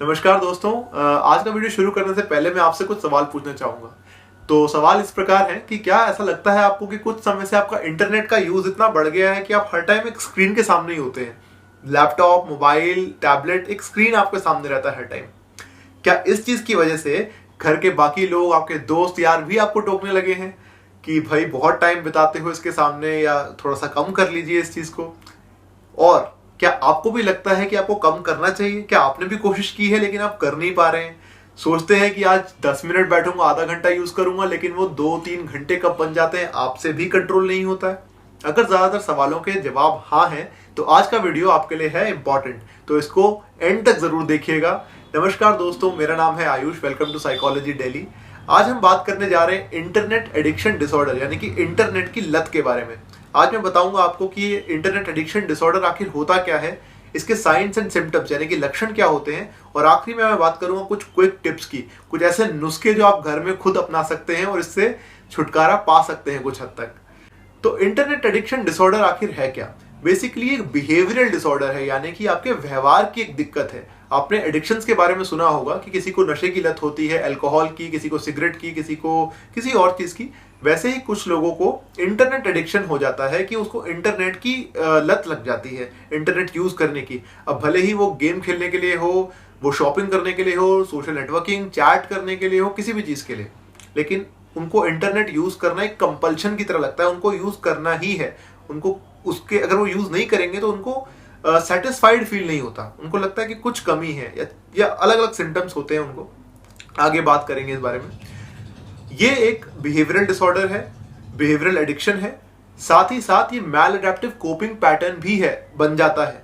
नमस्कार दोस्तों। आज का वीडियो शुरू करने से पहले मैं आपसे कुछ सवाल पूछना चाहूंगा। तो सवाल इस प्रकार है कि क्या ऐसा लगता है आपको कि कुछ समय से आपका इंटरनेट का यूज इतना बढ़ गया है कि आप हर टाइम एक स्क्रीन के सामने ही होते हैं। लैपटॉप, मोबाइल, टैबलेट, एक स्क्रीन आपके सामने रहता है हर टाइम। क्या इस चीज की वजह से घर के बाकी लोग, आपके दोस्त यार भी आपको टोकने लगे हैं कि भाई बहुत टाइम बिताते हो इसके सामने, या थोड़ा सा कम कर लीजिए इस चीज को? और क्या आपको भी लगता है कि आपको कम करना चाहिए? क्या आपने भी कोशिश की है लेकिन आप कर नहीं पा रहे हैं? सोचते हैं कि आज 10 मिनट बैठूंगा, आधा घंटा यूज करूंगा, लेकिन वो 2-3 घंटे कब बन जाते हैं आपसे भी कंट्रोल नहीं होता है। अगर ज्यादातर सवालों के जवाब हाँ हैं तो आज का वीडियो आपके लिए है इंपॉर्टेंट, तो इसको एंड तक जरूर देखिएगा। नमस्कार दोस्तों, मेरा नाम है Ayush. Welcome to psychology daily. आज हम बात करने जा रहे हैं इंटरनेट एडिक्शन डिसऑर्डर, यानी कि इंटरनेट की लत के बारे में। आज मैं बताऊंगा आपको कि ये इंटरनेट एडिक्शन डिसऑर्डर आखिर होता क्या है, इसके साइंस एंड सिम्टम्स यानी कि लक्षण क्या होते हैं, और आखिरी में मैं बात करूंगा कुछ क्विक टिप्स की, कुछ ऐसे नुस्खे जो आप घर में खुद अपना सकते हैं और इससे छुटकारा पा सकते हैं कुछ हद तक। तो इंटरनेट एडिक्शन डिसऑर्डर आखिर है क्या? बेसिकली एक बिहेवियरल डिसऑर्डर है, यानी कि आपके व्यवहार की एक दिक्कत है। आपने एडिक्शंस के बारे में सुना होगा कि किसी को नशे की लत होती है, अल्कोहल की, किसी को सिगरेट की, किसी को किसी और चीज की। वैसे ही कुछ लोगों को इंटरनेट एडिक्शन हो जाता है कि उसको इंटरनेट की लत लग जाती है, इंटरनेट यूज करने की। अब भले ही वो गेम खेलने के लिए हो, वो शॉपिंग करने के लिए हो, सोशल नेटवर्किंग, चैट करने के लिए हो, किसी भी चीज के लिए, लेकिन उनको इंटरनेट यूज करना एक कंपल्शन की तरह लगता है। उनको यूज करना ही है। उनको उसके अगर वो यूज नहीं करेंगे तो उनको सेटिस्फाइड फील नहीं होता। उनको लगता है कि कुछ कमी है, या अलग अलग सिम्टम्स होते हैं उनको। आगे बात करेंगे इस बारे में। ये एक बिहेवियरल डिसऑर्डर है, बिहेवियरल एडिक्शन है। साथ ही साथ ये मैल अडेप्टिव कोपिंग पैटर्न भी है, बन जाता है।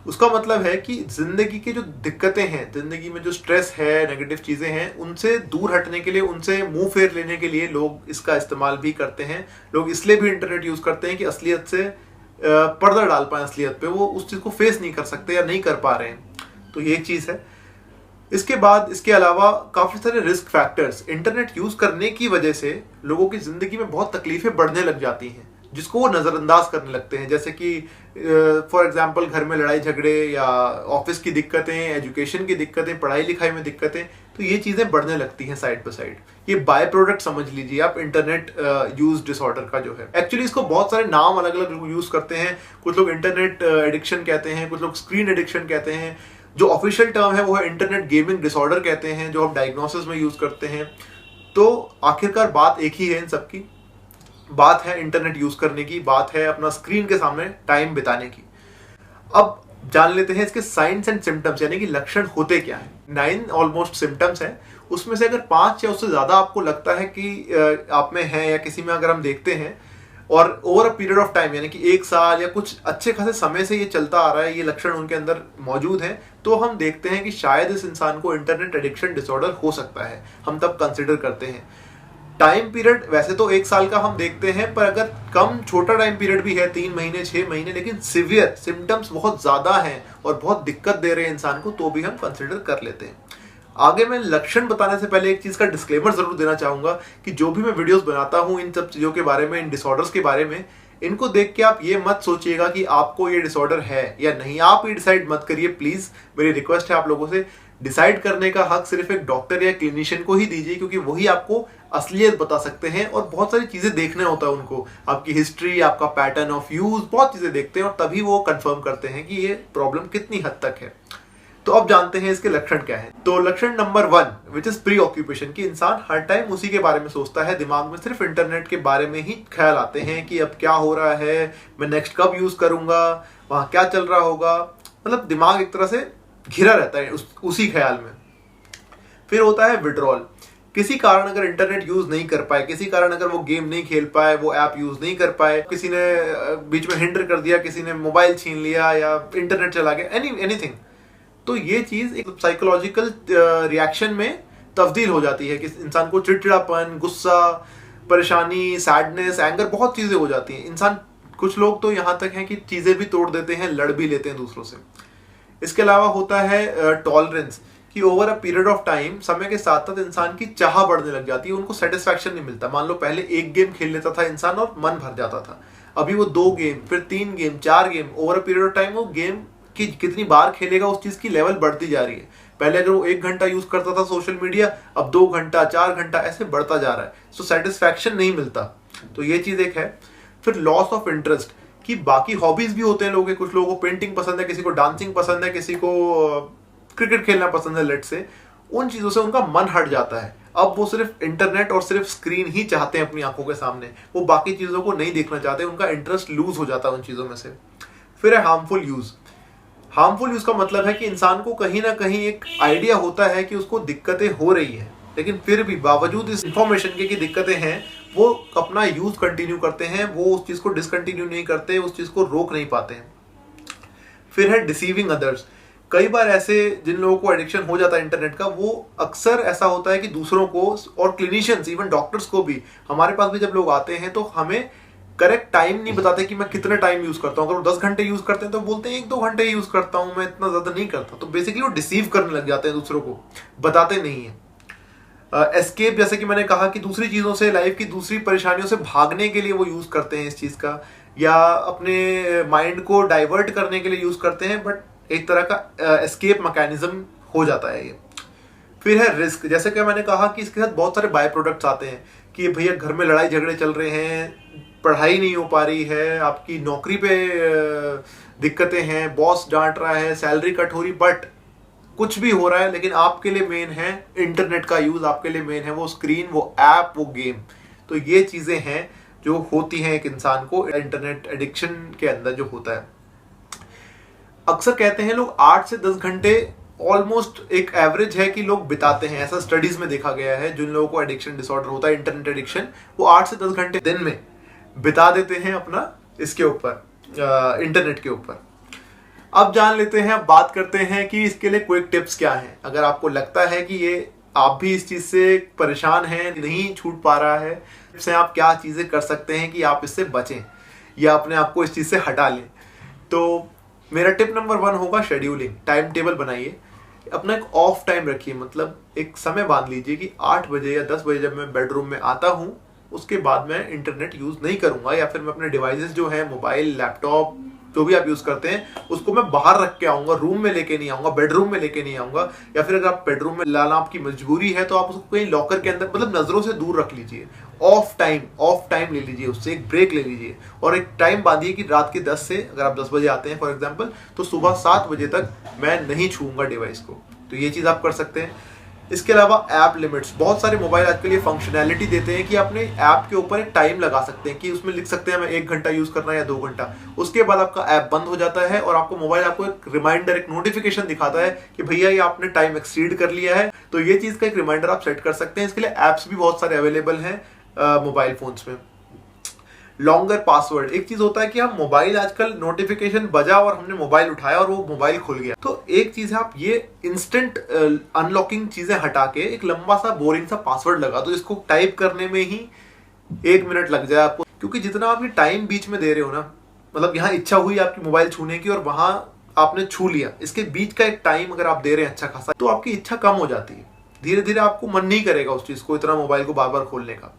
उसका मतलब है कि जिंदगी की जो दिक्कतें हैं, जिंदगी में जो स्ट्रेस है, नेगेटिव चीजें हैं, उनसे दूर हटने के लिए, उनसे मुंह फेर लेने के लिए लोग इसका इस्तेमाल भी करते हैं। लोग इसलिए भी इंटरनेट यूज करते हैं कि असलियत से पर्दा डाल पाए असलियत पे। वो उस चीज को फेस नहीं कर सकते या नहीं कर पा रहे हैं, तो ये एक चीज है। इसके बाद इसके अलावा काफी सारे रिस्क फैक्टर्स इंटरनेट यूज करने की वजह से लोगों की जिंदगी में बहुत तकलीफें बढ़ने लग जाती हैं, जिसको वो नजरअंदाज करने लगते हैं। जैसे कि फॉर एग्जांपल घर में लड़ाई झगड़े, या ऑफिस की दिक्कतें, एजुकेशन की दिक्कतें, पढ़ाई लिखाई में दिक्कतें, तो ये चीजें बढ़ने लगती हैं साइड बाय साइड। ये बाय प्रोडक्ट समझ लीजिए आप इंटरनेट यूज डिसऑर्डर का जो है। एक्चुअली इसको बहुत सारे नाम अलग अलग लोग यूज करते हैं। कुछ लोग इंटरनेट एडिक्शन कहते हैं, कुछ लोग स्क्रीन एडिक्शन कहते हैं। जो ऑफिशियल टर्म है वो है इंटरनेट गेमिंग डिसऑर्डर कहते हैं, जो हम डायग्नोसिस में यूज करते हैं। तो आखिरकार बात एक ही है इन सबकी। बात है इंटरनेट यूज करने की, बात है अपना स्क्रीन के सामने टाइम बिताने की। अब जान लेते हैं इसके साइंस एंड सिम्टम्स, यानी कि लक्षण होते क्या है। 9 ऑलमोस्ट सिम्टम्स हैं। उसमें से अगर 5 या उससे ज्यादा आपको लगता है कि आप में है या किसी में अगर हम देखते हैं, और over a period of time, यानी कि 1 साल या कुछ अच्छे खासे समय से ये चलता आ रहा है, ये लक्षण उनके अंदर मौजूद हैं, तो हम देखते हैं कि शायद इस इंसान को इंटरनेट एडिक्शन डिसऑर्डर हो सकता है। हम तब कंसिडर करते हैं। टाइम पीरियड वैसे तो 1 साल का हम देखते हैं, पर अगर कम छोटा टाइम पीरियड भी है, 3 महीने, 6 महीने, लेकिन सिवियर सिम्टम्स बहुत ज्यादा हैं और बहुत दिक्कत दे रहे हैं इंसान को, तो भी हम कंसिडर कर लेते हैं। आगे मैं लक्षण बताने से पहले एक चीज का डिस्क्लेमर जरूर देना चाहूंगा कि जो भी मैं वीडियोस बनाता हूं इन सब चीजों के बारे में, इन डिसऑर्डर्स के बारे में, इनको देख के आप ये मत सोचिएगा कि आपको ये डिसऑर्डर है या नहीं। आप ये डिसाइड मत करिए प्लीज। मेरी रिक्वेस्ट है आप लोगों से, डिसाइड करने का हक सिर्फ एक डॉक्टर या क्लिनिशियन को ही दीजिए, क्योंकि वही आपको असलियत बता सकते हैं। और बहुत सारी चीजें देखने होता है उनको, आपकी हिस्ट्री, आपका पैटर्न ऑफ यूज, बहुत चीजें देखते हैं और तभी वो कंफर्म करते हैं कि ये प्रॉब्लम कितनी हद तक है। तो अब जानते हैं इसके लक्षण क्या है। तो लक्षण number 1 which is pre occupation, कि इंसान हर टाइम उसी के बारे में सोचता है। दिमाग में सिर्फ इंटरनेट के बारे में ही ख्याल आते हैं कि अब क्या हो रहा है, मैं नेक्स्ट कब यूज करूंगा, वहां क्या चल रहा होगा। मतलब दिमाग एक तरह से घिरा रहता है उसी ख्याल में। फिर होता है विड्रॉल। किसी कारण अगर इंटरनेट यूज नहीं कर पाए, किसी कारण अगर वो गेम नहीं खेल पाए, वो ऐप यूज नहीं कर पाए, किसी ने बीच में हिंडर कर दिया, किसी ने मोबाइल छीन लिया या इंटरनेट चला गया, एनीथिंग, तो ये चीज एक साइकोलॉजिकल रिएक्शन में तब्दील हो जाती है कि इंसान को चिड़चिड़ापन, गुस्सा, परेशानी, सैडनेस, एंगर, बहुत चीजें हो जाती हैं। इंसान, कुछ लोग तो यहां तक हैं कि चीजें भी तोड़ देते हैं, लड़ भी लेते हैं दूसरों से। इसके अलावा होता है टॉलरेंस, कि over a period of time, समय के साथ साथ इंसान की चाह बढ़ने लग जाती है, उनको सेटिस्फैक्शन नहीं मिलता। मान लो पहले 1 गेम खेल लेता था इंसान और मन भर जाता था, अभी वो 2 गेम, फिर 3 game, 4 game, over a period of time वो गेम कि कितनी बार खेलेगा उस चीज की लेवल बढ़ती जा रही है। पहले अगर वो 1 घंटा यूज करता था सोशल मीडिया, अब 2 घंटा 4 घंटा ऐसे बढ़ता जा रहा है। तो सेटिस्फैक्शन नहीं मिलता। तो ये चीज एक है। फिर लॉस ऑफ इंटरेस्ट, कि बाकी हॉबीज भी होते हैं लोगों के, कुछ लोगों को पेंटिंग पसंद है, किसी को डांसिंग पसंद है, किसी को क्रिकेट खेलना पसंद है, लेट से उन चीजों से उनका मन हट जाता है। अब वो सिर्फ इंटरनेट और सिर्फ स्क्रीन ही चाहते हैं अपनी आंखों के सामने, वो बाकी चीजों को नहीं देखना चाहते, उनका इंटरेस्ट लूज हो जाता है उन चीजों में से। फिर है हार्मफुल यूज। हार्मफुल यूज का मतलब है कि इंसान को कहीं ना कहीं एक आइडिया होता है कि उसको दिक्कतें हो रही हैं, लेकिन फिर भी बावजूद इस इंफॉर्मेशन के कि दिक्कतें हैं, वो अपना यूज कंटिन्यू करते हैं, वो उस चीज को डिसकंटिन्यू नहीं करते, उस चीज को रोक नहीं पाते हैं। फिर है डिसीविंग अदर्स। कई बार ऐसे जिन लोगों को एडिक्शन हो जाता है इंटरनेट का, वो अक्सर ऐसा होता है कि दूसरों को और क्लिनिशियंस, इवन डॉक्टर्स को भी, हमारे पास भी जब लोग आते हैं तो हमें करेक्ट टाइम नहीं बताते कि मैं कितने टाइम यूज करता हूँ। अगर वो 10 घंटे यूज करते हैं तो बोलते हैं 1-2 घंटे यूज करता हूँ, मैं इतना ज्यादा नहीं करता। तो बेसिकली वो डिसीव करने लग जाते हैं दूसरों को, बताते नहीं है। एस्केप, जैसे कि मैंने कहा कि दूसरी चीजों से, लाइफ की दूसरी परेशानियों से भागने के लिए वो यूज करते हैं इस चीज का, या अपने माइंड को डाइवर्ट करने के लिए यूज करते हैं, बट एक तरह का एस्केप मैकेनिज्म हो जाता है ये। फिर है रिस्क, जैसे कि मैंने कहा कि इसके साथ बहुत सारे बाय प्रोडक्ट्स आते हैं कि भैया घर में लड़ाई झगड़े चल रहे हैं, पढ़ाई नहीं हो पा रही है, आपकी नौकरी पे दिक्कतें हैं, बॉस डांट रहा है, सैलरी कट हो रही, बट कुछ भी हो रहा है, लेकिन आपके लिए मेन है इंटरनेट का यूज, आपके लिए मेन है वो स्क्रीन, वो ऐप, वो गेम। तो ये चीजें हैं जो होती हैं एक इंसान को इंटरनेट एडिक्शन के अंदर जो होता है। अक्सर कहते हैं लोग 8 से 10 घंटे ऑलमोस्ट एक एवरेज है कि लोग बिताते हैं, ऐसा स्टडीज में देखा गया है। जिन लोगों को एडिक्शन डिसऑर्डर होता है, इंटरनेट एडिक्शन, वो 8 से 10 घंटे दिन में बिता देते हैं अपना इसके ऊपर, इंटरनेट के ऊपर। अब जान लेते हैं, अब बात करते हैं कि इसके लिए क्विक टिप्स क्या हैं। अगर आपको लगता है कि ये आप भी इस चीज से परेशान हैं, नहीं छूट पा रहा है, इससे आप क्या चीजें कर सकते हैं कि आप इससे बचें या अपने आप को इस चीज से हटा लें। तो मेरा टिप नंबर 1 होगा शेड्यूलिंग। टाइम टेबल बनाइए, अपना एक ऑफ टाइम रखिए, मतलब एक समय बांध लीजिए कि 8 बजे या 10 बजे जब मैं बेडरूम में आता हूँ, उसके बाद मैं इंटरनेट यूज नहीं करूंगा, या फिर मैं अपने डिवाइसेस जो है, मोबाइल, लैपटॉप, जो भी आप यूज करते हैं, उसको मैं बाहर रख के आऊंगा, रूम में लेके नहीं आऊंगा, बेडरूम में लेके नहीं आऊंगा। या फिर अगर आप बेडरूम में लाना आपकी मजबूरी है तो आप उसको कहीं लॉकर के अंदर, मतलब नजरों से दूर रख लीजिए। ऑफ टाइम ले लीजिए, उससे एक ब्रेक ले लीजिए, और एक टाइम बांधिए कि रात के 10 से, अगर आप 10 बजे आते हैं फॉर एग्जाम्पल, तो सुबह 7 बजे तक मैं नहीं छूऊंगा डिवाइस को। तो ये चीज आप कर सकते हैं। इसके अलावा ऐप लिमिट्स, बहुत सारे मोबाइल आजकल ये फंक्शनैलिटी देते हैं कि अपने ऐप के ऊपर एक टाइम लगा सकते हैं कि उसमें लिख सकते हैं मैं 1 घंटा यूज करना है या 2 घंटा, उसके बाद आपका ऐप बंद हो जाता है और आपको मोबाइल आपको एक रिमाइंडर, एक नोटिफिकेशन दिखाता है कि भैया ये आपने टाइम एक्सीड कर लिया है। तो ये चीज का एक रिमाइंडर आप सेट कर सकते हैं। इसके लिए एप्स भी बहुत सारे अवेलेबल हैं मोबाइल फोन्स में। लॉन्गर पासवर्ड, एक चीज होता है कि हम मोबाइल, आजकल नोटिफिकेशन बजा और हमने मोबाइल उठाया और वो मोबाइल खुल गया, तो एक चीज है आप ये इंस्टेंट अनलॉकिंग चीजें हटा के एक लंबा सा बोरिंग सा पासवर्ड लगा दो, इसको टाइप करने में ही 1 मिनट लग जाए आपको, क्योंकि जितना आप ये टाइम बीच में दे रहे हो ना, मतलब यहाँ इच्छा हुई आपकी मोबाइल छूने की और वहां आपने छू लिया, इसके बीच का एक टाइम अगर आप दे रहे हैं अच्छा खासा, तो आपकी इच्छा कम हो जाती है। धीरे धीरे आपको मन नहीं करेगा उस चीज को, इतना मोबाइल को बार बार खोलने का।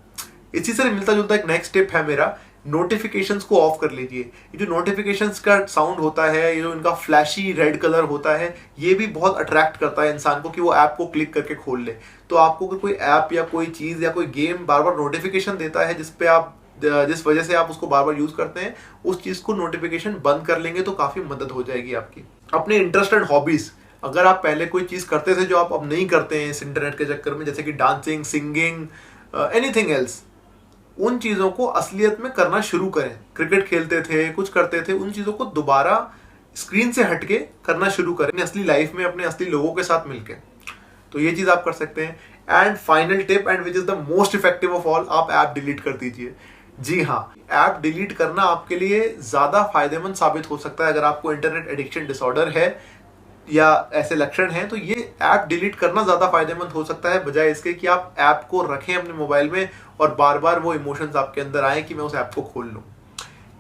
इसी से मिलता जुलता एक नेक्स्ट स्टेप है मेरा, नोटिफिकेशंस को ऑफ कर लीजिए। ये जो नोटिफिकेशंस का साउंड होता है, ये जो इनका फ्लैशी रेड कलर होता है, ये भी बहुत अट्रैक्ट करता है इंसान को कि वो ऐप को क्लिक करके खोल ले। तो आपको कोई ऐप या कोई चीज या कोई गेम बार बार नोटिफिकेशन देता है जिस वजह से आप उसको बार बार यूज करते हैं, उस चीज को नोटिफिकेशन बंद कर लेंगे तो काफी मदद हो जाएगी आपकी। अपने इंटरेस्ट एंड हॉबीज, अगर आप पहले कोई चीज करते थे जो आप अब नहीं करते हैं इस इंटरनेट के चक्कर में, जैसे कि डांसिंग, सिंगिंग, एनीथिंग एल्स, उन चीजों को असलियत में करना शुरू करें। क्रिकेट खेलते थे, कुछ करते थे, उन चीजों को दोबारा स्क्रीन से हटके करना शुरू करें असली लाइफ में, अपने असली लोगों के साथ मिलकर। तो ये चीज आप कर सकते हैं। And final tip, and which is the most effective of all, आप ऐप डिलीट कर दीजिए। जी हाँ, ऐप डिलीट करना आपके लिए ज्यादा फायदेमंद साबित हो सकता है। अगर आपको इंटरनेट एडिक्शन डिसऑर्डर है या ऐसे लक्षण हैं, तो ये ऐप डिलीट करना ज्यादा फायदेमंद हो सकता है, बजाय इसके कि आप ऐप को रखें अपने मोबाइल में और बार बार वो इमोशंस आपके अंदर आए कि मैं उस ऐप को खोल लूं।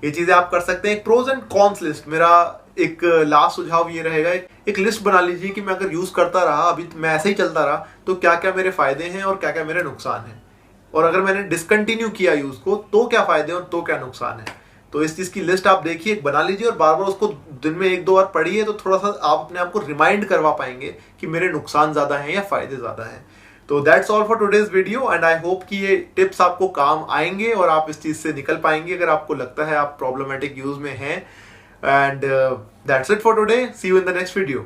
ये चीजें आप कर सकते हैं। प्रोज एंड कॉन्स लिस्ट, मेरा एक लास्ट सुझाव ये रहेगा, एक लिस्ट बना लीजिए कि मैं अगर यूज करता रहा, अभी मैं ऐसे ही चलता रहा, तो क्या क्या मेरे फायदे हैं और क्या क्या मेरे नुकसान हैं, और अगर मैंने डिसकंटिन्यू किया यूज को तो क्या फायदे और तो क्या नुकसान है। तो इस चीज की लिस्ट आप देखिए, बना लीजिए और बार बार उसको दिन में 1-2 बार पढ़िए, तो थोड़ा सा आप अपने आप को रिमाइंड करवा पाएंगे कि मेरे नुकसान ज्यादा हैं या फायदे ज्यादा हैं। तो that's all for today's video and I hope कि ये टिप्स आपको काम आएंगे और आप इस चीज से निकल पाएंगे अगर आपको लगता है आप प्रॉब्लमेटिक यूज में हैं। And that's it for today, see you in the next video.